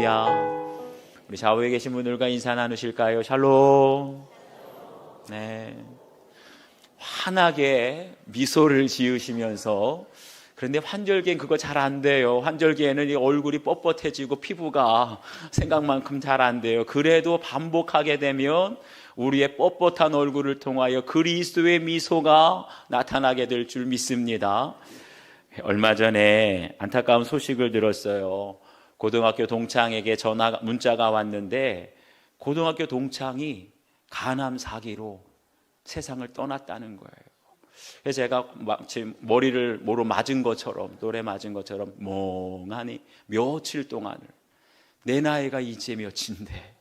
할렐루야. 우리 좌우에 계신 분들과 인사 나누실까요? 샬롬. 네. 환하게 미소를 지으시면서, 그런데 환절기엔 그거 잘 안 돼요. 환절기에는 이 얼굴이 뻣뻣해지고 피부가 생각만큼 잘 안 돼요. 그래도 반복하게 되면 우리의 뻣뻣한 얼굴을 통하여 그리스도의 미소가 나타나게 될 줄 믿습니다. 얼마 전에 안타까운 소식을 들었어요. 고등학교 동창에게 문자가 왔는데, 고등학교 동창이 간암 사기로 세상을 떠났다는 거예요. 그래서 제가 마치 머리를 뭐로 맞은 것처럼, 노래 맞은 것처럼 멍하니 며칠 동안을, 내 나이가 이제 몇인데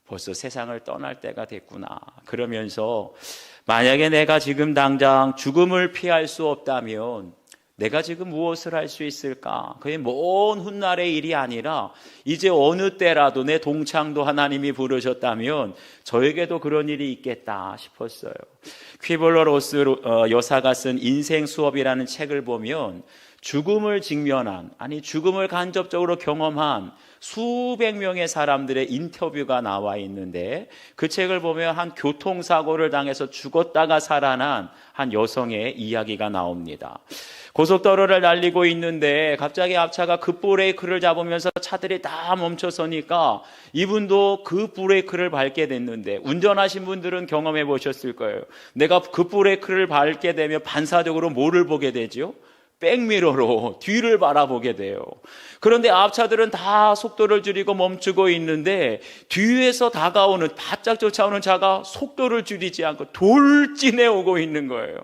벌써 세상을 떠날 때가 됐구나 그러면서, 만약에 내가 지금 당장 죽음을 피할 수 없다면 내가 지금 무엇을 할 수 있을까? 그게 먼 훗날의 일이 아니라 이제 어느 때라도 내 동창도 하나님이 부르셨다면 저에게도 그런 일이 있겠다 싶었어요. 퀴블러-로스 여사가 쓴 인생 수업이라는 책을 보면 죽음을 직면한, 아니 죽음을 간접적으로 경험한 수백 명의 사람들의 인터뷰가 나와 있는데, 그 책을 보면 한 교통사고를 당해서 죽었다가 살아난 한 여성의 이야기가 나옵니다. 고속도로를 달리고 있는데 갑자기 앞차가 급브레이크를 잡으면서 차들이 다 멈춰서니까 이분도 그 브레이크를 밟게 됐는데, 운전하신 분들은 경험해 보셨을 거예요. 내가 급브레이크를 밟게 되면 반사적으로 뭐를 보게 되죠? 백미러로 뒤를 바라보게 돼요. 그런데 앞차들은 다 속도를 줄이고 멈추고 있는데 뒤에서 다가오는, 바짝 쫓아오는 차가 속도를 줄이지 않고 돌진해 오고 있는 거예요.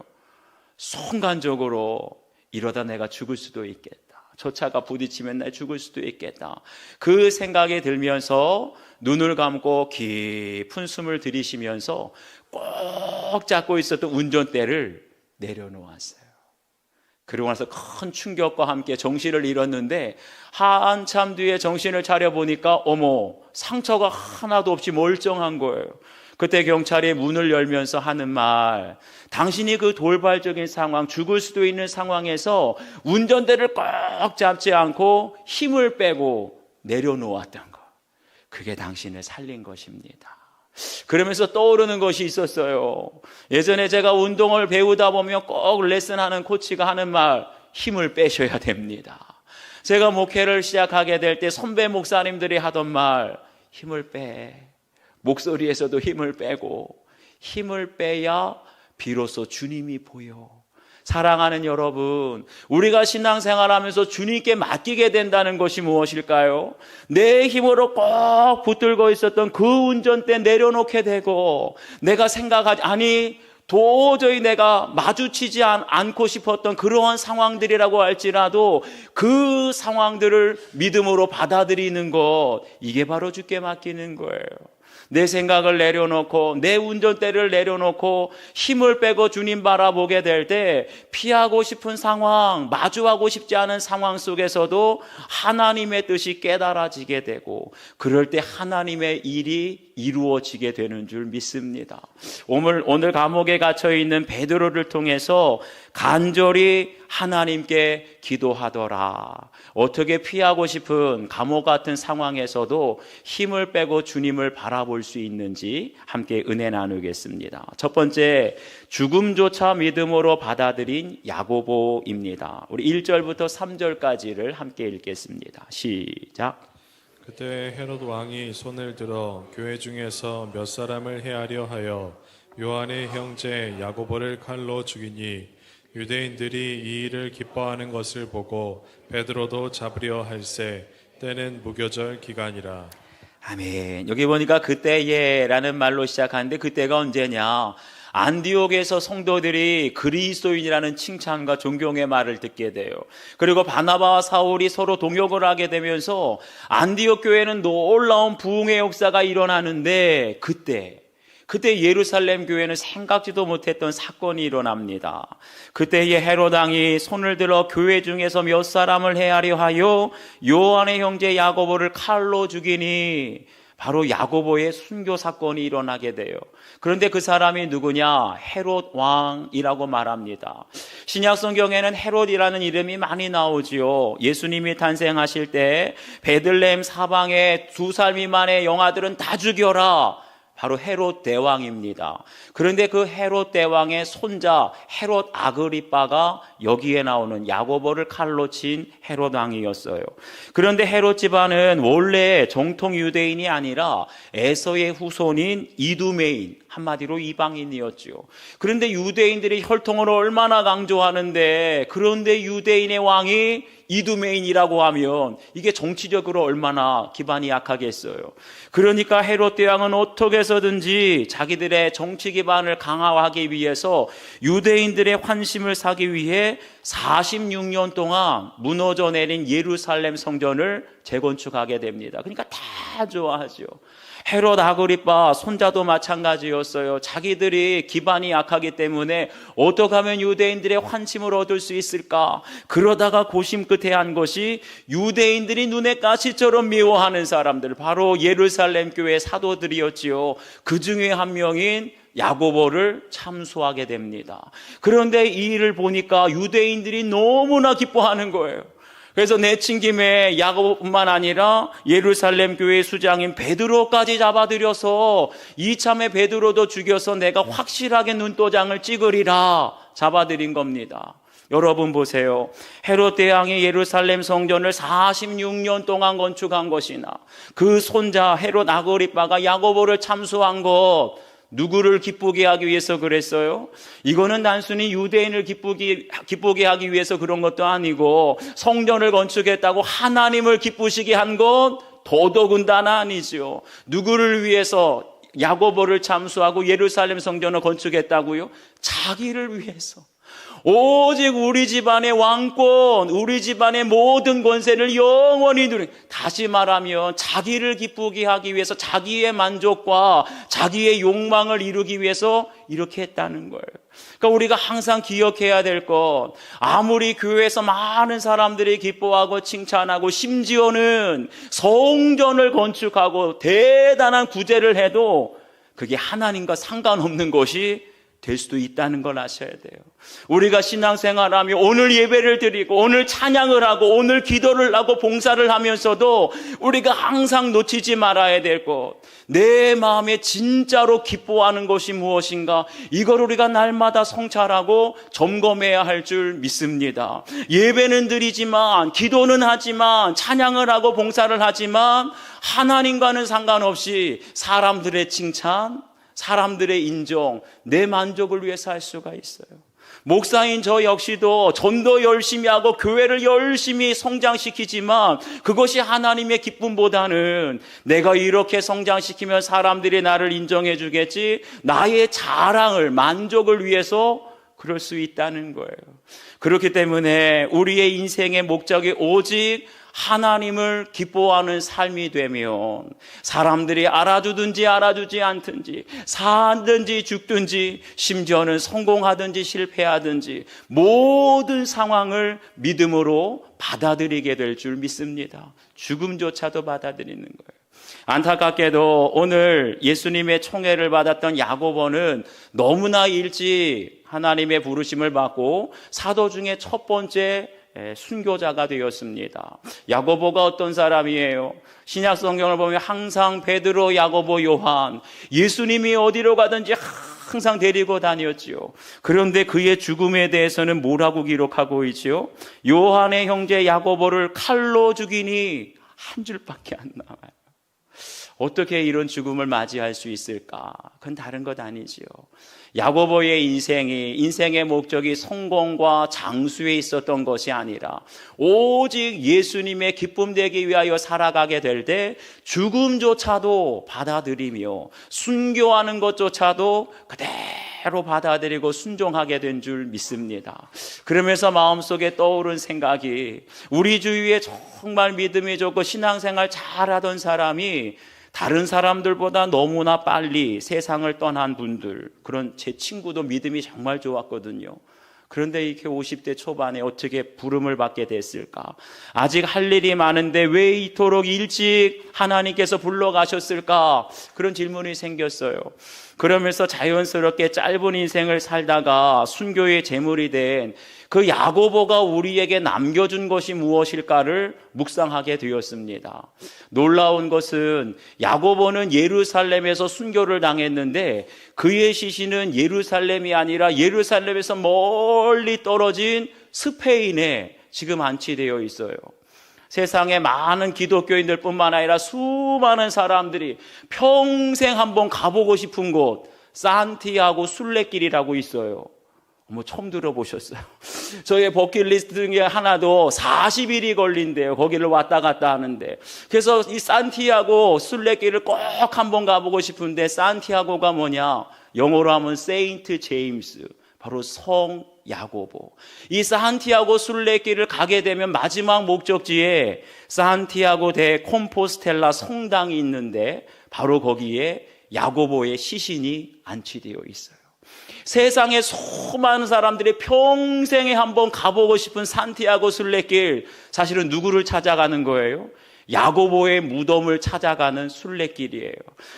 순간적으로 이러다 내가 죽을 수도 있겠다, 저 차가 부딪히면 나 죽을 수도 있겠다, 그 생각이 들면서 눈을 감고 깊은 숨을 들이쉬면서 꼭 잡고 있었던 운전대를 내려놓았어요. 그러고 나서 큰 충격과 함께 정신을 잃었는데, 한참 뒤에 정신을 차려보니까 어머, 상처가 하나도 없이 멀쩡한 거예요. 그때 경찰이 문을 열면서 하는 말, 당신이 그 돌발적인 상황, 죽을 수도 있는 상황에서 운전대를 꼭 잡지 않고 힘을 빼고 내려놓았던 것, 그게 당신을 살린 것입니다. 그러면서 떠오르는 것이 있었어요. 예전에 제가 운동을 배우다 보면 꼭 레슨하는 코치가 하는 말, 힘을 빼셔야 됩니다. 제가 목회를 시작하게 될 때 선배 목사님들이 하던 말, 힘을 빼. 목소리에서도 힘을 빼고, 힘을 빼야 비로소 주님이 보여. 사랑하는 여러분, 우리가 신앙생활하면서 주님께 맡기게 된다는 것이 무엇일까요? 내 힘으로 꼭 붙들고 있었던 그 운전대 내려놓게 되고, 내가 생각하지, 아니 도저히 내가 마주치지 않고 싶었던 그러한 상황들이라고 할지라도 그 상황들을 믿음으로 받아들이는 것, 이게 바로 주께 맡기는 거예요. 내 생각을 내려놓고, 내 운전대를 내려놓고 힘을 빼고 주님 바라보게 될 때, 피하고 싶은 상황, 마주하고 싶지 않은 상황 속에서도 하나님의 뜻이 깨달아지게 되고, 그럴 때 하나님의 일이 이루어지게 되는 줄 믿습니다. 오늘 감옥에 갇혀 있는 베드로를 통해서 간절히 하나님께 기도하더라. 어떻게 피하고 싶은 감옥 같은 상황에서도 힘을 빼고 주님을 바라볼 수 있는지 함께 은혜 나누겠습니다. 첫 번째, 죽음조차 믿음으로 받아들인 야고보입니다. 우리 1절부터 3절까지를 함께 읽겠습니다. 시작. 그때 헤롯 왕이 손을 들어 교회 중에서 몇 사람을 해하려 하여 요한의 형제 야고보를 칼로 죽이니, 유대인들이 이 일을 기뻐하는 것을 보고 베드로도 잡으려 할세. 때는 무교절 기간이라. 아멘. 여기 보니까 그때에라는 말로 시작하는데, 그때가 언제냐? 안디옥에서 성도들이 그리스도인이라는 칭찬과 존경의 말을 듣게 돼요. 그리고 바나바와 사울이 서로 동역을 하게 되면서 안디옥 교회는 놀라운 부흥의 역사가 일어나는데, 그때 예루살렘 교회는 생각지도 못했던 사건이 일어납니다. 그때에 헤롯 왕이 손을 들어 교회 중에서 몇 사람을 해하려 하여 요한의 형제 야고보를 칼로 죽이니, 바로 야고보의 순교 사건이 일어나게 돼요. 그런데 그 사람이 누구냐? 헤롯 왕이라고 말합니다. 신약 성경에는 헤롯이라는 이름이 많이 나오지요. 예수님이 탄생하실 때 베들레헴 사방에 2살 미만의 영아들은 다 죽여라. 바로 헤롯 대왕입니다. 그런데 그 헤롯 대왕의 손자 헤롯 아그리빠가 여기에 나오는 야고보를 칼로 친 헤롯 왕이었어요. 그런데 헤롯 집안은 원래 정통 유대인이 아니라 에서의 후손인 이두메인, 한마디로 이방인이었죠. 그런데 유대인들이 혈통을 얼마나 강조하는데, 그런데 유대인의 왕이 이두메인이라고 하면 이게 정치적으로 얼마나 기반이 약하겠어요. 그러니까 헤롯 대왕은 어떻게 해서든지 자기들의 정치 기반을 강화하기 위해서 유대인들의 환심을 사기 위해 46년 동안 무너져 내린 예루살렘 성전을 재건축하게 됩니다. 그러니까 다 좋아하죠. 헤롯 아그리빠 손자도 마찬가지였어요. 자기들이 기반이 약하기 때문에 어떻게 하면 유대인들의 환심을 얻을 수 있을까? 그러다가 고심 끝에 한 것이 유대인들이 눈에 가시처럼 미워하는 사람들, 바로 예루살렘 교회 사도들이었지요. 그 중에 한 명인 야고보를 참수하게 됩니다. 그런데 이 일을 보니까 유대인들이 너무나 기뻐하는 거예요. 그래서 내친 김에 야고보뿐만 아니라 예루살렘 교회 수장인 베드로까지 잡아들여서 이참에 베드로도 죽여서 내가 확실하게 눈도장을 찍으리라 잡아들인 겁니다. 여러분 보세요. 헤롯 대왕이 예루살렘 성전을 46년 동안 건축한 것이나 그 손자 헤롯 아그리빠가 야고보를 참수한 것, 누구를 기쁘게 하기 위해서 그랬어요? 이거는 단순히 유대인을 기쁘게 하기 위해서 그런 것도 아니고 성전을 건축했다고 하나님을 기쁘시게 한 것 더더군다나 아니죠. 누구를 위해서 야고보를 참수하고 예루살렘 성전을 건축했다고요? 자기를 위해서. 오직 우리 집안의 왕권, 우리 집안의 모든 권세를 영원히 누린, 다시 말하면 자기를 기쁘게 하기 위해서, 자기의 만족과 자기의 욕망을 이루기 위해서 이렇게 했다는 거예요. 그러니까 우리가 항상 기억해야 될 것, 아무리 교회에서 많은 사람들이 기뻐하고 칭찬하고 심지어는 성전을 건축하고 대단한 구제를 해도 그게 하나님과 상관없는 것이 될 수도 있다는 걸 아셔야 돼요. 우리가 신앙생활하며 오늘 예배를 드리고 오늘 찬양을 하고 오늘 기도를 하고 봉사를 하면서도 우리가 항상 놓치지 말아야 될 것, 내 마음에 진짜로 기뻐하는 것이 무엇인가, 이걸 우리가 날마다 성찰하고 점검해야 할 줄 믿습니다. 예배는 드리지만, 기도는 하지만, 찬양을 하고 봉사를 하지만 하나님과는 상관없이 사람들의 칭찬, 사람들의 인정, 내 만족을 위해서 할 수가 있어요. 목사인 저 역시도 전도 열심히 하고 교회를 열심히 성장시키지만 그것이 하나님의 기쁨보다는 내가 이렇게 성장시키면 사람들이 나를 인정해 주겠지, 나의 자랑을, 만족을 위해서 그럴 수 있다는 거예요. 그렇기 때문에 우리의 인생의 목적이 오직 하나님을 기뻐하는 삶이 되면 사람들이 알아주든지 알아주지 않든지, 살든지 죽든지, 심지어는 성공하든지 실패하든지 모든 상황을 믿음으로 받아들이게 될 줄 믿습니다. 죽음조차도 받아들이는 거예요. 안타깝게도 오늘 예수님의 총애를 받았던 야고보는 너무나 일찍 하나님의 부르심을 받고 사도 중에 첫 번째 순교자가 되었습니다. 야고보가 어떤 사람이에요? 신약 성경을 보면 항상 베드로, 야고보, 요한, 예수님이 어디로 가든지 항상 데리고 다녔지요. 그런데 그의 죽음에 대해서는 뭐라고 기록하고 있지요? 요한의 형제 야고보를 칼로 죽이니 한 줄밖에 안 나와요. 어떻게 이런 죽음을 맞이할 수 있을까? 그건 다른 것 아니지요. 야고보의 인생의 목적이 성공과 장수에 있었던 것이 아니라 오직 예수님의 기쁨 되기 위하여 살아가게 될 때 죽음조차도 받아들이며 순교하는 것조차도 그대로 받아들이고 순종하게 된 줄 믿습니다. 그러면서 마음속에 떠오른 생각이, 우리 주위에 정말 믿음이 좋고 신앙생활 잘하던 사람이 다른 사람들보다 너무나 빨리 세상을 떠난 분들, 그런 제 친구도 믿음이 정말 좋았거든요. 그런데 이렇게 50대 초반에 어떻게 부름을 받게 됐을까? 아직 할 일이 많은데 왜 이토록 일찍 하나님께서 불러가셨을까? 그런 질문이 생겼어요. 그러면서 자연스럽게 짧은 인생을 살다가 순교의 제물이 된 그 야고보가 우리에게 남겨준 것이 무엇일까를 묵상하게 되었습니다. 놀라운 것은 야고보는 예루살렘에서 순교를 당했는데 그의 시신은 예루살렘이 아니라 예루살렘에서 멀리 떨어진 스페인에 지금 안치되어 있어요. 세상에 많은 기독교인들 뿐만 아니라 수많은 사람들이 평생 한번 가보고 싶은 곳, 산티아고 순례길이라고 있어요. 처음 들어보셨어요? 저의 버킷리스트 중에 하나도 40일이 걸린대요. 거기를 왔다 갔다 하는데. 그래서 이 산티아고 순례길을 꼭 한번 가보고 싶은데, 산티아고가 뭐냐? 영어로 하면 세인트 제임스, 바로 성 야고보. 이 산티아고 순례길을 가게 되면 마지막 목적지에 산티아고 데 콤포스텔라 성당이 있는데 바로 거기에 야고보의 시신이 안치되어 있어요. 세상에 수많은 사람들이 평생에 한번 가보고 싶은 산티아고 순례길, 사실은 누구를 찾아가는 거예요? 야고보의 무덤을 찾아가는 순례길이에요.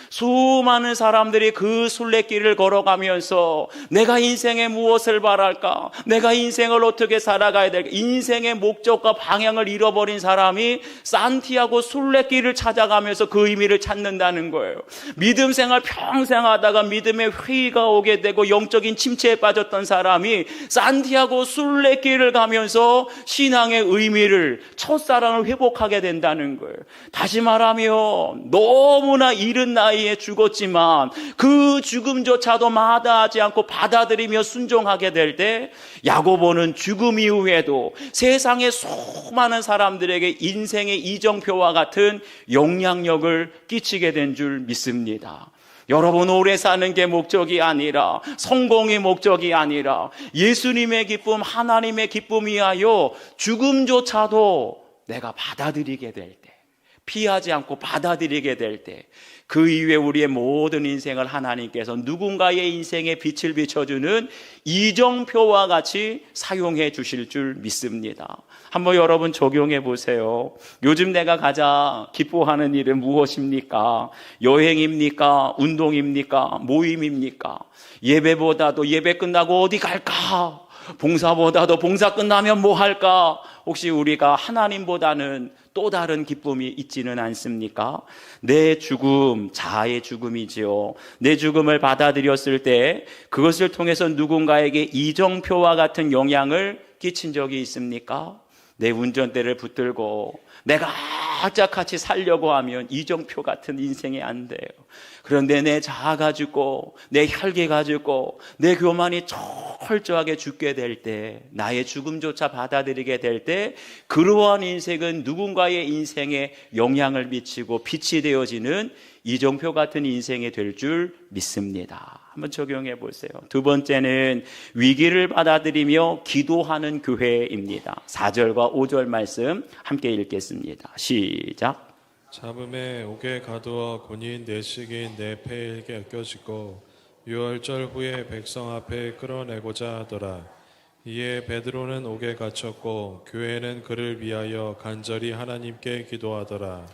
수많은 사람들이 그 순례길을 걸어가면서 내가 인생에 무엇을 바랄까? 내가 인생을 어떻게 살아가야 될까? 인생의 목적과 방향을 잃어버린 사람이 산티아고 순례길을 찾아가면서 그 의미를 찾는다는 거예요. 믿음 생활 평생 하다가 믿음의 회의가 오게 되고 영적인 침체에 빠졌던 사람이 산티아고 순례길을 가면서 신앙의 의미를, 첫사랑을 회복하게 된다는 거예요. 다시 말하면 너무나 이른 나이에 죽었지만 그 죽음조차도 마다하지 않고 받아들이며 순종하게 될 때 야고보는 죽음 이후에도 세상의 수많은 사람들에게 인생의 이정표와 같은 영향력을 끼치게 된 줄 믿습니다. 여러분, 오래 사는 게 목적이 아니라, 성공이 목적이 아니라 예수님의 기쁨, 하나님의 기쁨 위하여 죽음조차도 내가 받아들이게 될 때, 피하지 않고 받아들이게 될 때, 그 이후에 우리의 모든 인생을 하나님께서 누군가의 인생에 빛을 비춰주는 이정표와 같이 사용해 주실 줄 믿습니다. 한번 여러분 적용해 보세요. 요즘 내가 가장 기뻐하는 일은 무엇입니까? 여행입니까? 운동입니까? 모임입니까? 예배보다도 예배 끝나고 어디 갈까? 봉사보다도 봉사 끝나면 뭐 할까? 혹시 우리가 하나님보다는 또 다른 기쁨이 있지는 않습니까? 내 죽음, 자아의 죽음이지요. 내 죽음을 받아들였을 때 그것을 통해서 누군가에게 이정표와 같은 영향을 끼친 적이 있습니까? 내 운전대를 붙들고 내가 악착같이 살려고 하면 이정표 같은 인생이 안 돼요. 그런데 내 자아가 죽고 내 혈기가 죽고 내 교만이 철저하게 죽게 될 때, 나의 죽음조차 받아들이게 될 때, 그러한 인생은 누군가의 인생에 영향을 미치고 빛이 되어지는 이정표 같은 인생이 될 줄 믿습니다. 한번 적용해 보세요. 두 번째는 위기를 받아들이며 기도하는 교회입니다. 4절과 5절 말씀 함께 읽겠습니다. 시작. 잡음에 옥에 가두어 군인 내식인 내 폐에게 껴지고 유월절 후에 백성 앞에 끌어내고자 하더라. 이에 베드로는 옥에 갇혔고 교회는 그를 위하여 간절히 하나님께 기도하더라.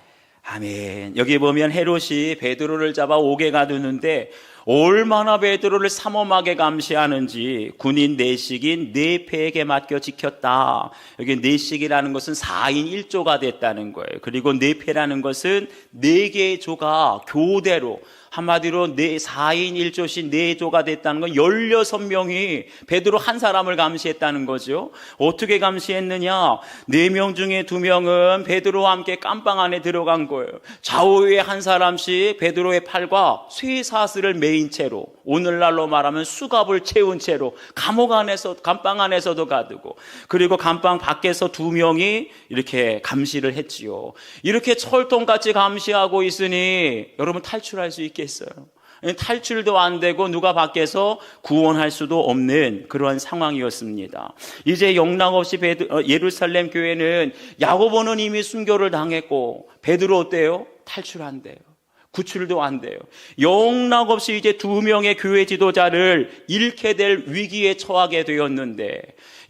아멘. 여기 보면 헤롯이 베드로를 잡아 옥에 가두는데 얼마나 베드로를 삼엄하게 감시하는지, 군인 내식인 네 패에게 맡겨 지켰다. 여기 내식이라는 것은 4인 1조가 됐다는 거예요. 그리고 네 패라는 것은 네 개의 조가 교대로, 한마디로 4인 1조씩 4조가 됐다는 건 16명이 베드로 한 사람을 감시했다는 거죠. 어떻게 감시했느냐? 4명 중에 2명은 베드로와 함께 깜방 안에 들어간 거예요. 좌우에 한 사람씩 베드로의 팔과 쇠사슬을 매인 채로, 오늘날로 말하면 수갑을 채운 채로 감옥 안에서, 감방 안에서도 가두고, 그리고 감방 밖에서 2명이 이렇게 감시를 했지요. 이렇게 철통같이 감시하고 있으니 여러분 탈출할 수 있겠어요? 탈출도 안 되고 누가 밖에서 구원할 수도 없는 그런 상황이었습니다. 이제 영락없이 예루살렘 교회는, 야고보는 이미 순교를 당했고 베드로 어때요? 탈출한대요. 구출도 안 돼요. 영락없이 이제 2명의 교회 지도자를 잃게 될 위기에 처하게 되었는데,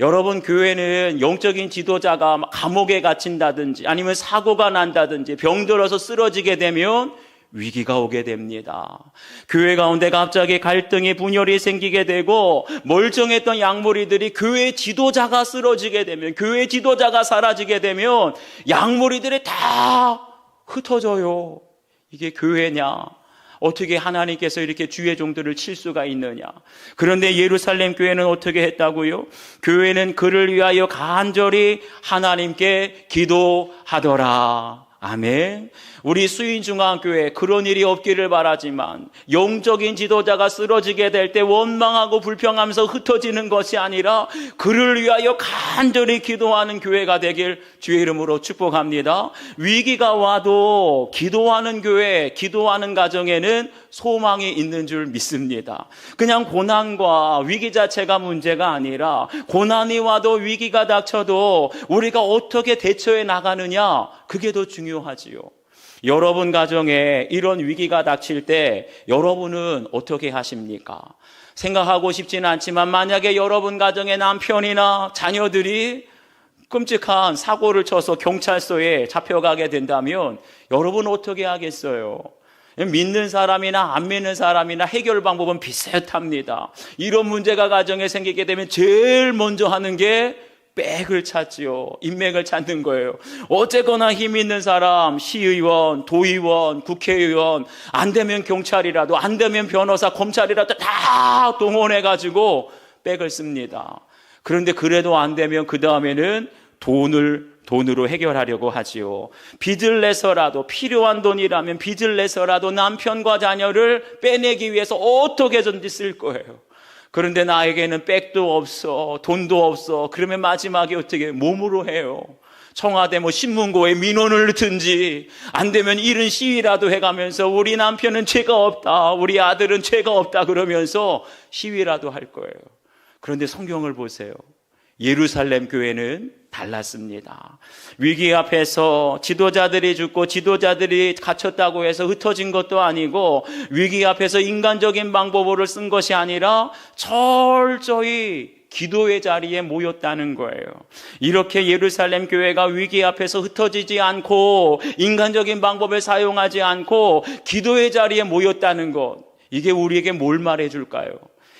여러분, 교회는 영적인 지도자가 감옥에 갇힌다든지 아니면 사고가 난다든지 병들어서 쓰러지게 되면 위기가 오게 됩니다. 교회 가운데 갑자기 갈등이 분열이 생기게 되고, 멀쩡했던 양무리들이 교회 지도자가 쓰러지게 되면, 교회 지도자가 사라지게 되면 양무리들이 다 흩어져요. 이게 교회냐? 어떻게 하나님께서 이렇게 주의 종들을 칠 수가 있느냐? 그런데 예루살렘 교회는 어떻게 했다고요? 교회는 그를 위하여 간절히 하나님께 기도하더라. 아멘. 우리 수인중앙교회 그런 일이 없기를 바라지만, 영적인 지도자가 쓰러지게 될 때 원망하고 불평하면서 흩어지는 것이 아니라 그를 위하여 간절히 기도하는 교회가 되길 주의 이름으로 축복합니다. 위기가 와도 기도하는 교회, 기도하는 가정에는 소망이 있는 줄 믿습니다. 그냥 고난과 위기 자체가 문제가 아니라, 고난이 와도 위기가 닥쳐도 우리가 어떻게 대처해 나가느냐, 그게 더 중요하지요. 여러분 가정에 이런 위기가 닥칠 때 여러분은 어떻게 하십니까? 생각하고 싶지는 않지만, 만약에 여러분 가정의 남편이나 자녀들이 끔찍한 사고를 쳐서 경찰서에 잡혀가게 된다면 여러분 어떻게 하겠어요? 믿는 사람이나 안 믿는 사람이나 해결 방법은 비슷합니다. 이런 문제가 가정에 생기게 되면 제일 먼저 하는 게 백을 찾지요. 인맥을 찾는 거예요. 어쨌거나 힘 있는 사람, 시의원, 도의원, 국회의원, 안 되면 경찰이라도, 안 되면 변호사, 검찰이라도 다 동원해가지고 백을 씁니다. 그런데 그래도 안 되면 그 다음에는 돈으로 해결하려고 하지요. 빚을 내서라도, 필요한 돈이라면 빚을 내서라도 남편과 자녀를 빼내기 위해서 어떻게든지 쓸 거예요. 그런데 나에게는 백도 없어, 돈도 없어. 그러면 마지막에 어떻게 몸으로 해요? 청와대 신문고에 민원을 넣든지, 안 되면 이른 시위라도 해가면서 우리 남편은 죄가 없다, 우리 아들은 죄가 없다 그러면서 시위라도 할 거예요. 그런데 성경을 보세요. 예루살렘 교회는 달랐습니다. 위기 앞에서 지도자들이 죽고 지도자들이 갇혔다고 해서 흩어진 것도 아니고, 위기 앞에서 인간적인 방법으로 쓴 것이 아니라 철저히 기도의 자리에 모였다는 거예요. 이렇게 예루살렘 교회가 위기 앞에서 흩어지지 않고 인간적인 방법을 사용하지 않고 기도의 자리에 모였다는 것, 이게 우리에게 뭘 말해줄까요?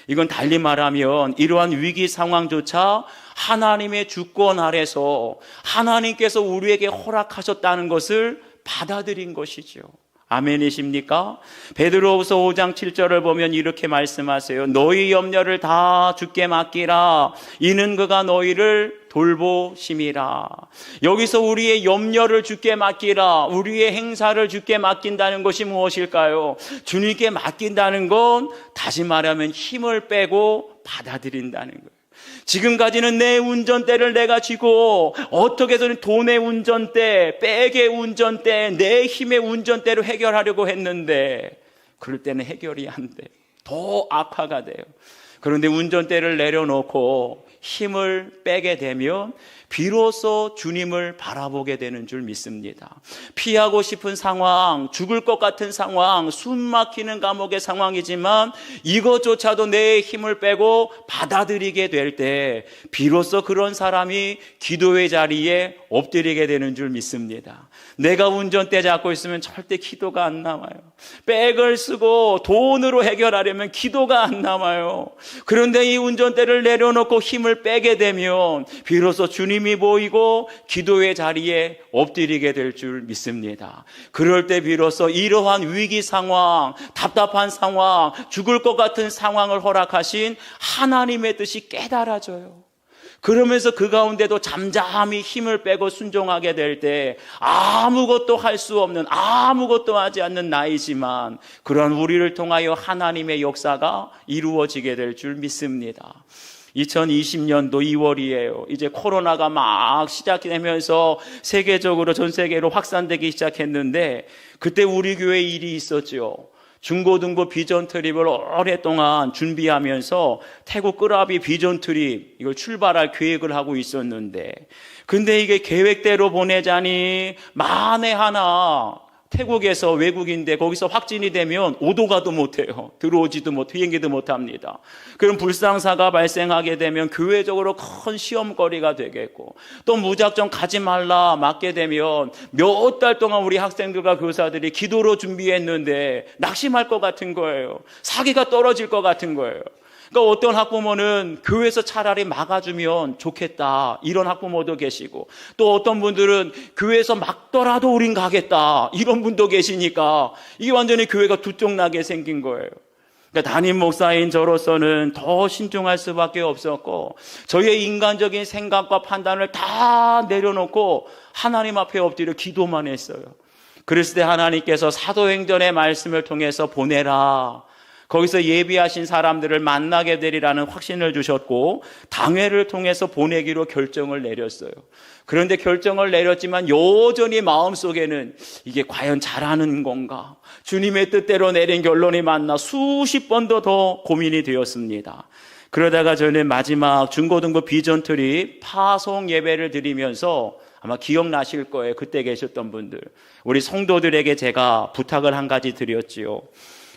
이건 달리 말하면 이러한 위기 상황조차 하나님의 주권 아래서 하나님께서 우리에게 허락하셨다는 것을 받아들인 것이죠. 아멘이십니까? 베드로후서 5장 7절을 보면 이렇게 말씀하세요. 너희 염려를 다 주께 맡기라. 이는 그가 너희를 돌보심이라. 여기서 우리의 염려를 주께 맡기라, 우리의 행사를 주께 맡긴다는 것이 무엇일까요? 주님께 맡긴다는 건 다시 말하면 힘을 빼고 받아들인다는 거예요. 지금까지는 내 운전대를 내가 쥐고 어떻게 해서든 돈의 운전대, 백의 운전대, 내 힘의 운전대로 해결하려고 했는데 그럴 때는 해결이 안 돼요. 더 악화가 돼요. 그런데 운전대를 내려놓고 힘을 빼게 되면 비로소 주님을 바라보게 되는 줄 믿습니다. 피하고 싶은 상황, 죽을 것 같은 상황, 숨 막히는 감옥의 상황이지만 이것조차도 내 힘을 빼고 받아들이게 될 때 비로소 그런 사람이 기도의 자리에 엎드리게 되는 줄 믿습니다. 내가 운전대 잡고 있으면 절대 기도가 안 남아요. 백을 쓰고 돈으로 해결하려면 기도가 안 남아요. 그런데 이 운전대를 내려놓고 힘을 빼게 되면 비로소 주님이 보이고 기도의 자리에 엎드리게 될 줄 믿습니다. 그럴 때 비로소 이러한 위기 상황, 답답한 상황, 죽을 것 같은 상황을 허락하신 하나님의 뜻이 깨달아져요. 그러면서 그 가운데도 잠잠히 힘을 빼고 순종하게 될 때 아무것도 할 수 없는, 아무것도 하지 않는 나이지만 그런 우리를 통하여 하나님의 역사가 이루어지게 될 줄 믿습니다. 2020년도 2월이에요. 이제 코로나가 막 시작되면서 세계적으로, 전 세계로 확산되기 시작했는데 그때 우리 교회에 일이 있었죠. 중고등부 비전 트립을 오랫동안 준비하면서 태국 끄라비 비전 트립 이걸 출발할 계획을 하고 있었는데, 근데 이게 계획대로 보내자니 만에 하나 태국에서 외국인데 거기서 확진이 되면 오도 가도 못해요. 들어오지도 못, 비행기도 못합니다. 그런 불상사가 발생하게 되면 교회적으로 큰 시험거리가 되겠고, 또 무작정 가지 말라 맞게 되면 몇 달 동안 우리 학생들과 교사들이 기도로 준비했는데 낙심할 것 같은 거예요. 사기가 떨어질 것 같은 거예요. 그러니까 어떤 학부모는 교회에서 차라리 막아주면 좋겠다, 이런 학부모도 계시고, 또 어떤 분들은 교회에서 막더라도 우린 가겠다, 이런 분도 계시니까 이게 완전히 교회가 두 쪽 나게 생긴 거예요. 그러니까 담임 목사인 저로서는 더 신중할 수밖에 없었고, 저의 인간적인 생각과 판단을 다 내려놓고 하나님 앞에 엎드려 기도만 했어요. 그랬을 때 하나님께서 사도행전의 말씀을 통해서 보내라, 거기서 예비하신 사람들을 만나게 되리라는 확신을 주셨고, 당회를 통해서 보내기로 결정을 내렸어요. 그런데 결정을 내렸지만 여전히 마음속에는 이게 과연 잘하는 건가, 주님의 뜻대로 내린 결론이 맞나, 수십 번도 더 고민이 되었습니다. 그러다가 저는 마지막 중고등부 비전 트립 파송 예배를 드리면서, 아마 기억나실 거예요, 그때 계셨던 분들, 우리 성도들에게 제가 부탁을 한 가지 드렸지요.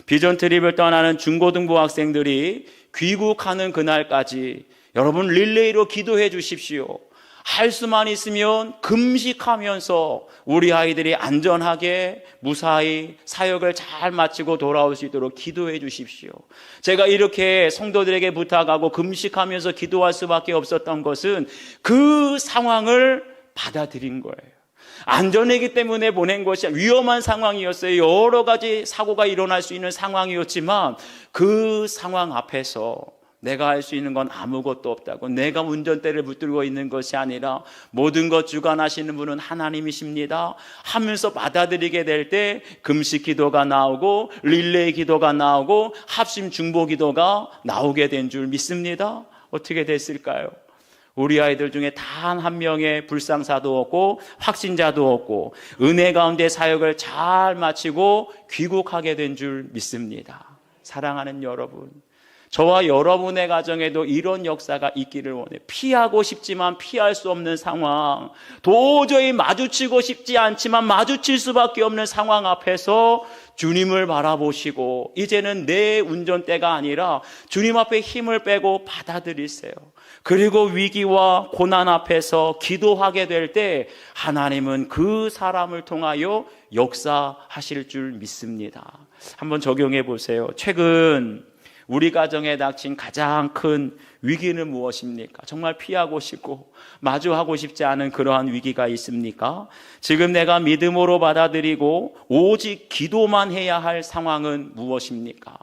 비전 트립을 떠나는 중고등부 학생들이 귀국하는 그날까지 여러분 릴레이로 기도해 주십시오. 할 수만 있으면 금식하면서 우리 아이들이 안전하게 무사히 사역을 잘 마치고 돌아올 수 있도록 기도해 주십시오. 제가 이렇게 성도들에게 부탁하고 금식하면서 기도할 수밖에 없었던 것은 그 상황을 받아들인 거예요. 안전이기 때문에 보낸 것이 위험한 상황이었어요. 여러 가지 사고가 일어날 수 있는 상황이었지만 그 상황 앞에서 내가 할 수 있는 건 아무것도 없다고, 내가 운전대를 붙들고 있는 것이 아니라 모든 것 주관하시는 분은 하나님이십니다 하면서 받아들이게 될 때 금식 기도가 나오고 릴레이 기도가 나오고 합심 중보 기도가 나오게 된 줄 믿습니다. 어떻게 됐을까요? 우리 아이들 중에 단 한 명의 불상사도 없고 확진자도 없고 은혜 가운데 사역을 잘 마치고 귀국하게 된 줄 믿습니다. 사랑하는 여러분, 저와 여러분의 가정에도 이런 역사가 있기를 원해요. 피하고 싶지만 피할 수 없는 상황, 도저히 마주치고 싶지 않지만 마주칠 수밖에 없는 상황 앞에서 주님을 바라보시고 이제는 내 운전대가 아니라 주님 앞에 힘을 빼고 받아들이세요. 그리고 위기와 고난 앞에서 기도하게 될 때 하나님은 그 사람을 통하여 역사하실 줄 믿습니다. 한번 적용해 보세요. 최근 우리 가정에 닥친 가장 큰 위기는 무엇입니까? 정말 피하고 싶고 마주하고 싶지 않은 그러한 위기가 있습니까? 지금 내가 믿음으로 받아들이고 오직 기도만 해야 할 상황은 무엇입니까?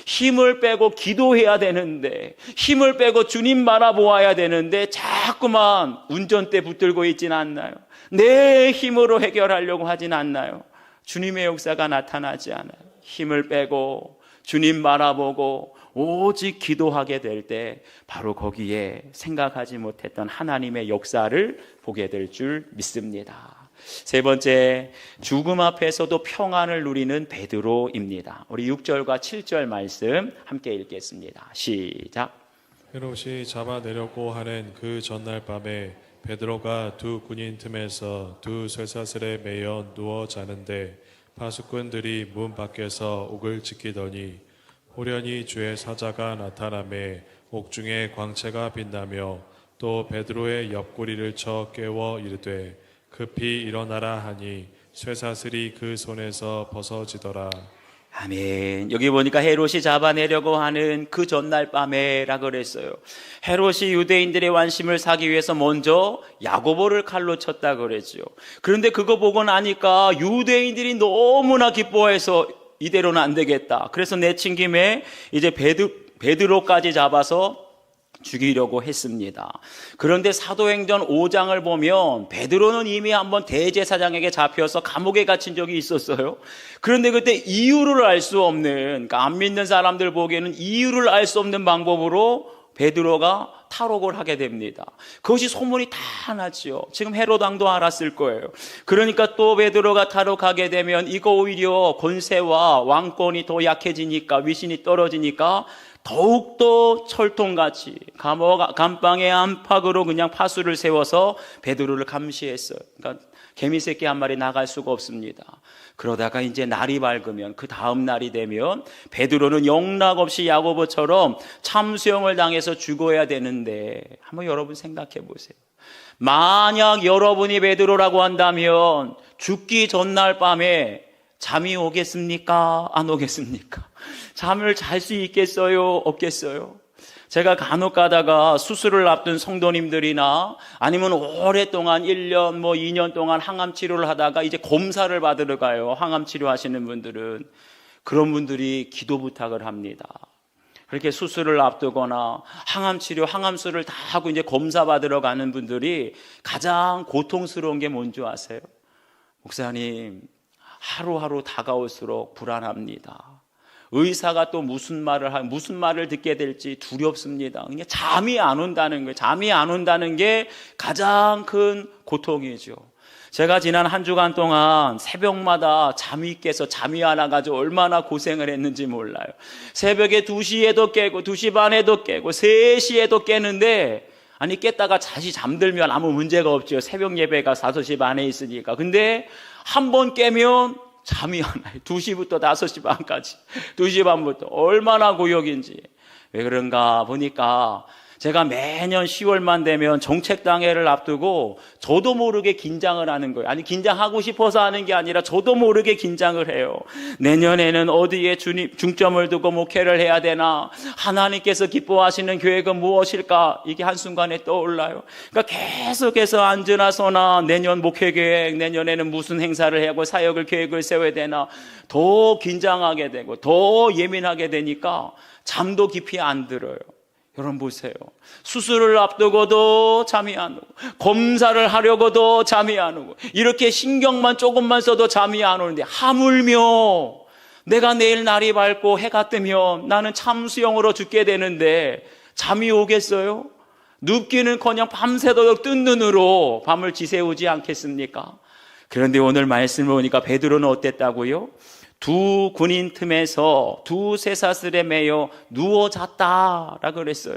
힘을 빼고 기도해야 되는데, 힘을 빼고 주님 바라보아야 되는데 자꾸만 운전대 붙들고 있진 않나요? 내 힘으로 해결하려고 하진 않나요? 주님의 역사가 나타나지 않아요. 힘을 빼고 주님 바라보고 오직 기도하게 될 때 바로 거기에 생각하지 못했던 하나님의 역사를 보게 될 줄 믿습니다. 세 번째, 죽음 앞에서도 평안을 누리는 베드로입니다. 우리 6절과 7절 말씀 함께 읽겠습니다. 시작. 헤롯이 잡아내려고 하는 그 전날 밤에 베드로가 두 군인 틈에서 두 쇠사슬에 매여 누워 자는데 파수꾼들이 문 밖에서 옥을 지키더니 호련히 주의 사자가 나타나매 옥중에 광채가 빛나며 또 베드로의 옆구리를 쳐 깨워 이르되 급히 일어나라 하니 쇠사슬이 그 손에서 벗어지더라. 아멘. 여기 보니까 헤롯이 잡아내려고 하는 그 전날 밤에라 그랬어요. 헤롯이 유대인들의 관심을 사기 위해서 먼저 야고보를 칼로 쳤다 그랬죠. 그런데 그거 보고 나니까 유대인들이 너무나 기뻐해서 이대로는 안 되겠다. 그래서 내친 김에 이제 베드로까지 잡아서 죽이려고 했습니다. 그런데 사도행전 5장을 보면 베드로는 이미 한번 대제사장에게 잡혀서 감옥에 갇힌 적이 있었어요. 그런데 그때 이유를 알 수 없는, 그러니까 안 믿는 사람들 보기에는 이유를 알 수 없는 방법으로 베드로가 탈옥을 하게 됩니다. 그것이 소문이 다 났죠. 지금 헤롯 왕도 알았을 거예요. 그러니까 또 베드로가 탈옥하게 되면 이거 오히려 권세와 왕권이 더 약해지니까, 위신이 떨어지니까 더욱더 철통같이 감방의 안팎으로 그냥 파수를 세워서 베드로를 감시했어요. 그러니까 개미새끼 한 마리 나갈 수가 없습니다. 그러다가 이제 날이 밝으면, 그 다음 날이 되면 베드로는 영락없이 야고보처럼 참수형을 당해서 죽어야 되는데, 한번 여러분 생각해 보세요. 만약 여러분이 베드로라고 한다면 죽기 전날 밤에 잠이 오겠습니까? 안 오겠습니까? 잠을 잘 수 있겠어요? 없겠어요? 제가 간혹 가다가 수술을 앞둔 성도님들이나 아니면 오랫동안 1년, 2년 동안 항암 치료를 하다가 이제 검사를 받으러 가요. 항암 치료 하시는 분들은. 그런 분들이 기도 부탁을 합니다. 그렇게 수술을 앞두거나 항암 치료, 항암술을 다 하고 이제 검사 받으러 가는 분들이 가장 고통스러운 게 뭔지 아세요? 목사님, 하루하루 다가올수록 불안합니다. 의사가 또 무슨 말을 듣게 될지 두렵습니다. 그냥 잠이 안 온다는 거예요. 잠이 안 온다는 게 가장 큰 고통이죠. 제가 지난 한 주간 동안 새벽마다 잠이 깨서 잠이 안 와가지고 얼마나 고생을 했는지 몰라요. 새벽에 2시에도 깨고 2시 반에도 깨고 3시에도 깨는데, 아니 깼다가 다시 잠들면 아무 문제가 없죠. 새벽 예배가 5시 반에 있으니까. 근데 한 번 깨면 잠이 안 와요. 2시부터 5시 반까지. 2시 반부터. 얼마나 고역인지. 왜 그런가 보니까 제가 매년 10월만 되면 정책당회를 앞두고 저도 모르게 긴장을 하는 거예요. 아니, 긴장하고 싶어서 하는 게 아니라 저도 모르게 긴장을 해요. 내년에는 어디에 중점을 두고 목회를 해야 되나? 하나님께서 기뻐하시는 계획은 무엇일까? 이게 한순간에 떠올라요. 그러니까 계속해서 앉으나 서나 내년 목회 계획, 내년에는 무슨 행사를 하고 사역을 계획을 세워야 되나? 더 긴장하게 되고 더 예민하게 되니까 잠도 깊이 안 들어요. 여러분 보세요. 수술을 앞두고도 잠이 안 오고, 검사를 하려고도 잠이 안 오고, 이렇게 신경만 조금만 써도 잠이 안 오는데, 하물며 내가 내일 날이 밝고 해가 뜨면 나는 참수형으로 죽게 되는데 잠이 오겠어요? 눕기는커녕 밤새도록 뜬 눈으로 밤을 지새우지 않겠습니까? 그런데 오늘 말씀을 보니까 베드로는 어땠다고요? 두 군인 틈에서 두 쇠사슬에 매여 누워 잤다라고 그랬어요.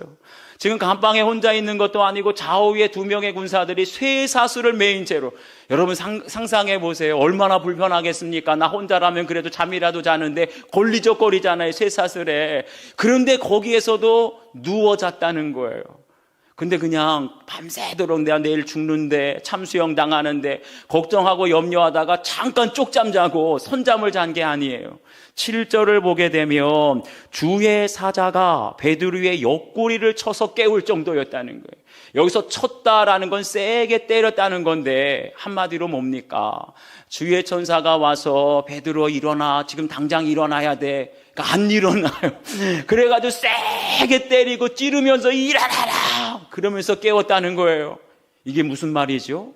지금 감방에 혼자 있는 것도 아니고 좌우에 2명의 군사들이 쇠사슬을 매인 채로, 여러분 상상해 보세요. 얼마나 불편하겠습니까? 나 혼자라면 그래도 잠이라도 자는데 걸리적거리잖아요, 쇠사슬에. 그런데 거기에서도 누워 잤다는 거예요. 근데 그냥 밤새도록 내가 내일 죽는데, 참수형 당하는데 걱정하고 염려하다가 잠깐 쪽잠 자고 선잠을 잔 게 아니에요. 7절을 보게 되면 주의 사자가 베드로의 옆구리를 쳐서 깨울 정도였다는 거예요. 여기서 쳤다라는 건 세게 때렸다는 건데, 한마디로 뭡니까? 주의 천사가 와서 베드로 일어나, 지금 당장 일어나야 돼. 그러니까 안 일어나요. 그래가지고 세게 때리고 찌르면서 일어나라! 그러면서 깨웠다는 거예요. 이게 무슨 말이죠?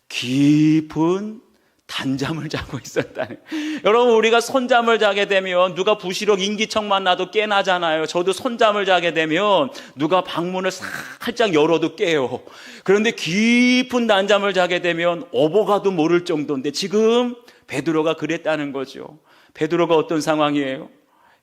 깊은 단잠을 자고 있었다는. 여러분, 우리가 손잠을 자게 되면 누가 부시럭 인기척만 나도 깨나잖아요. 저도 손잠을 자게 되면 누가 방문을 살짝 열어도 깨요. 그런데 깊은 단잠을 자게 되면 어버가도 모를 정도인데, 지금 베드로가 그랬다는 거죠. 베드로가 어떤 상황이에요?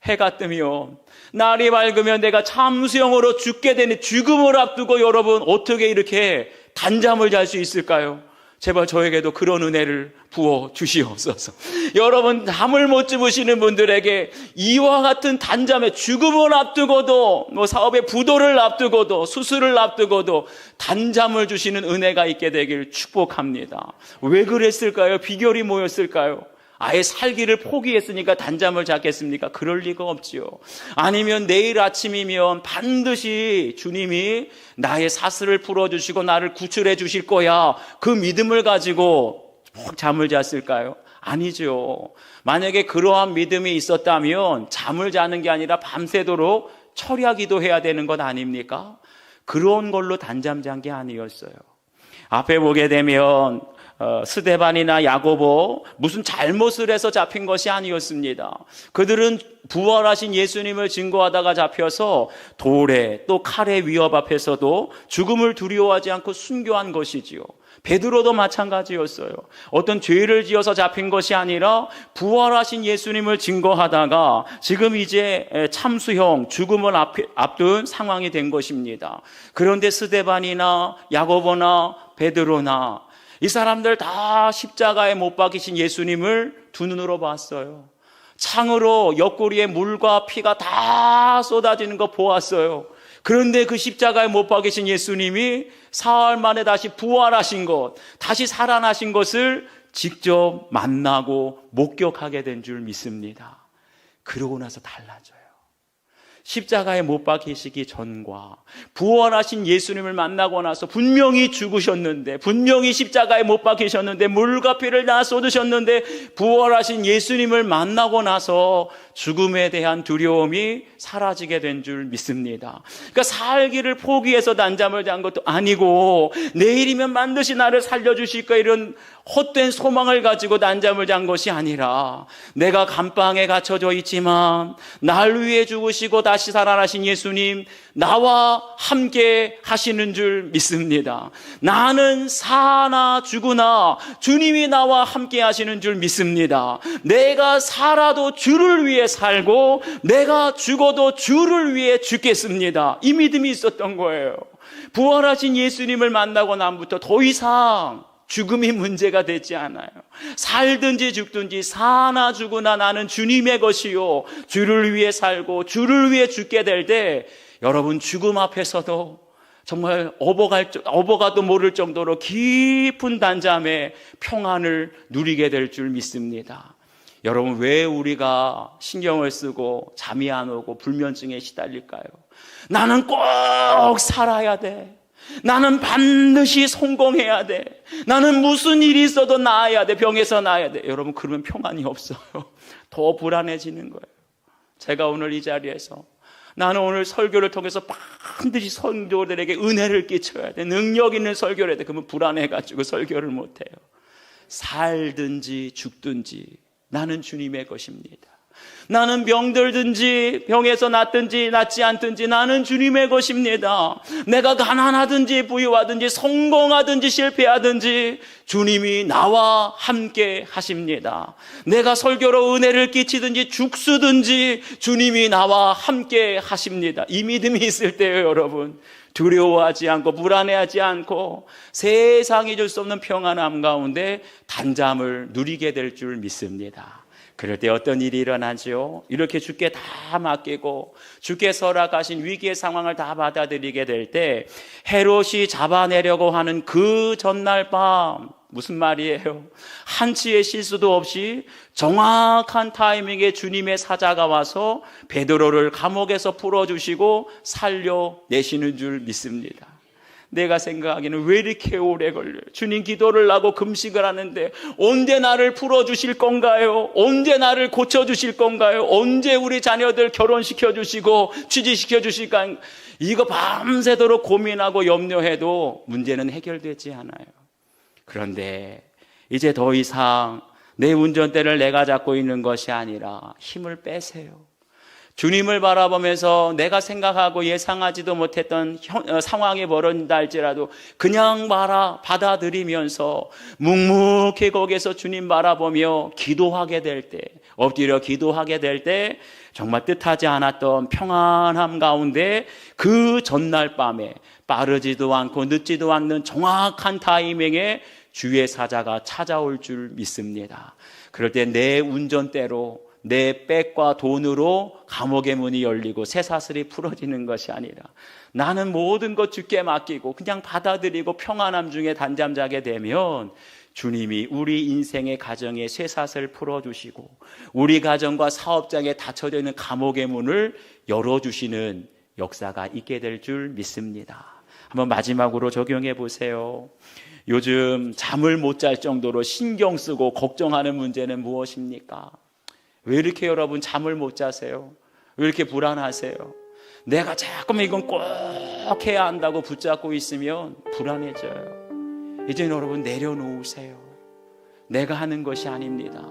해가 뜨면, 날이 밝으면 내가 참수형으로 죽게 되는 죽음을 앞두고 여러분 어떻게 이렇게 단잠을 잘 수 있을까요? 제발 저에게도 그런 은혜를 부어 주시옵소서. 여러분, 잠을 못 주무시는 분들에게 이와 같은 단잠에, 죽음을 앞두고도, 사업의 부도를 앞두고도, 수술을 앞두고도 단잠을 주시는 은혜가 있게 되길 축복합니다. 왜 그랬을까요? 비결이 뭐였을까요? 아예 살기를 포기했으니까 단잠을 잤겠습니까? 그럴 리가 없지요. 아니면 내일 아침이면 반드시 주님이 나의 사슬을 풀어주시고 나를 구출해 주실 거야, 그 믿음을 가지고 푹 잠을 잤을까요? 아니죠. 만약에 그러한 믿음이 있었다면 잠을 자는 게 아니라 밤새도록 철야기도 해야 되는 것 아닙니까? 그런 걸로 단잠 잔 게 아니었어요. 앞에 보게 되면 스데반이나 야고보, 무슨 잘못을 해서 잡힌 것이 아니었습니다. 그들은 부활하신 예수님을 증거하다가 잡혀서 돌에 또 칼의 위협 앞에서도 죽음을 두려워하지 않고 순교한 것이지요. 베드로도 마찬가지였어요. 어떤 죄를 지어서 잡힌 것이 아니라 부활하신 예수님을 증거하다가 지금 이제 참수형, 죽음을 앞둔 상황이 된 것입니다. 그런데 스데반이나 야고보나 베드로나 이 사람들 다 십자가에 못 박히신 예수님을 두 눈으로 봤어요. 창으로 옆구리에 물과 피가 다 쏟아지는 거 보았어요. 그런데 그 십자가에 못 박히신 예수님이 사흘 만에 다시 부활하신 것, 다시 살아나신 것을 직접 만나고 목격하게 된 줄 믿습니다. 그러고 나서 달라져요. 십자가에 못 박히시기 전과 부활하신 예수님을 만나고 나서 분명히 죽으셨는데, 분명히 십자가에 못 박히셨는데, 물과 피를 다 쏟으셨는데, 부활하신 예수님을 만나고 나서 죽음에 대한 두려움이 사라지게 된 줄 믿습니다. 그러니까 살기를 포기해서 난잠을 잔 것도 아니고, 내일이면 반드시 나를 살려주실 거야, 이런 헛된 소망을 가지고 난잠을 잔 것이 아니라, 내가 감방에 갇혀져 있지만 날 위해 죽으시고 다시 살아나신 예수님, 나와 함께 하시는 줄 믿습니다. 나는 사나 죽으나 주님이 나와 함께 하시는 줄 믿습니다. 내가 살아도 주를 위해 살고 내가 죽어도 주를 위해 죽겠습니다. 이 믿음이 있었던 거예요. 부활하신 예수님을 만나고 남부터 더 이상 죽음이 문제가 되지 않아요. 살든지 죽든지 사나 죽으나 나는 주님의 것이요, 주를 위해 살고 주를 위해 죽게 될 때, 여러분 죽음 앞에서도 정말 업어가도 모를 정도로 깊은 단잠에 평안을 누리게 될 줄 믿습니다. 여러분, 왜 우리가 신경을 쓰고 잠이 안 오고 불면증에 시달릴까요? 나는 꼭 살아야 돼. 나는 반드시 성공해야 돼. 나는 무슨 일이 있어도 나아야 돼. 병에서 나아야 돼. 여러분, 그러면 평안이 없어요. 더 불안해지는 거예요. 제가 오늘 이 자리에서, 나는 오늘 설교를 통해서 반드시 성도들에게 은혜를 끼쳐야 돼, 능력 있는 설교를 해야 돼. 그러면 불안해가지고 설교를 못해요. 살든지 죽든지 나는 주님의 것입니다. 나는 병들든지 병에서 낫든지 낫지 않든지 나는 주님의 것입니다. 내가 가난하든지 부유하든지 성공하든지 실패하든지 주님이 나와 함께 하십니다. 내가 설교로 은혜를 끼치든지 죽쓰든지 주님이 나와 함께 하십니다. 이 믿음이 있을 때요, 여러분, 두려워하지 않고 불안해하지 않고 세상이 줄 수 없는 평안함 가운데 단잠을 누리게 될 줄 믿습니다. 그럴 때 어떤 일이 일어나죠? 이렇게 주께 다 맡기고 주께서 허락하신 위기의 상황을 다 받아들이게 될 때, 헤롯이 잡아내려고 하는 그 전날 밤, 무슨 말이에요? 한치의 실수도 없이 정확한 타이밍에 주님의 사자가 와서 베드로를 감옥에서 풀어주시고 살려내시는 줄 믿습니다. 내가 생각하기에는 왜 이렇게 오래 걸려요? 주님, 기도를 하고 금식을 하는데 언제 나를 풀어주실 건가요? 언제 나를 고쳐주실 건가요? 언제 우리 자녀들 결혼시켜 주시고 취직시켜 주실까? 이거 밤새도록 고민하고 염려해도 문제는 해결되지 않아요. 그런데 이제 더 이상 내 운전대를 내가 잡고 있는 것이 아니라 힘을 빼세요. 주님을 바라보면서 내가 생각하고 예상하지도 못했던 상황이 벌어진다 할지라도 그냥 받아들이면서 묵묵히 거기에서 주님 바라보며 기도하게 될 때, 엎드려 기도하게 될 때 정말 뜻하지 않았던 평안함 가운데 그 전날 밤에 빠르지도 않고 늦지도 않는 정확한 타이밍에 주의 사자가 찾아올 줄 믿습니다. 그럴 때 내 운전대로, 내 백과 돈으로 감옥의 문이 열리고 쇠사슬이 풀어지는 것이 아니라 나는 모든 것 주께 맡기고 그냥 받아들이고 평안함 중에 단잠 자게 되면 주님이 우리 인생의 가정에 쇠사슬 풀어주시고 우리 가정과 사업장에 닫혀져 있는 감옥의 문을 열어주시는 역사가 있게 될 줄 믿습니다. 한번 마지막으로 적용해 보세요. 요즘 잠을 못 잘 정도로 신경 쓰고 걱정하는 문제는 무엇입니까? 왜 이렇게 여러분 잠을 못 자세요? 왜 이렇게 불안하세요? 내가 자꾸만 이건 꼭 해야 한다고 붙잡고 있으면 불안해져요. 이제 여러분 내려놓으세요. 내가 하는 것이 아닙니다.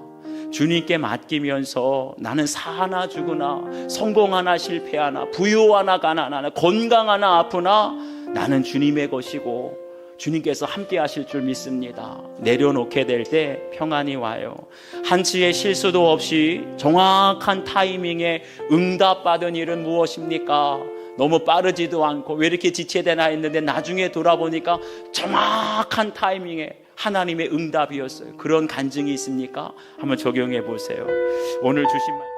주님께 맡기면서 나는 사나 죽으나 성공하나 실패하나 부유하나 가난하나 건강하나 아프나 나는 주님의 것이고 주님께서 함께 하실 줄 믿습니다. 내려놓게 될 때 평안이 와요. 한치의 실수도 없이 정확한 타이밍에 응답받은 일은 무엇입니까? 너무 빠르지도 않고 왜 이렇게 지체되나 했는데 나중에 돌아보니까 정확한 타이밍에 하나님의 응답이었어요. 그런 간증이 있습니까? 한번 적용해 보세요. 오늘 주신 말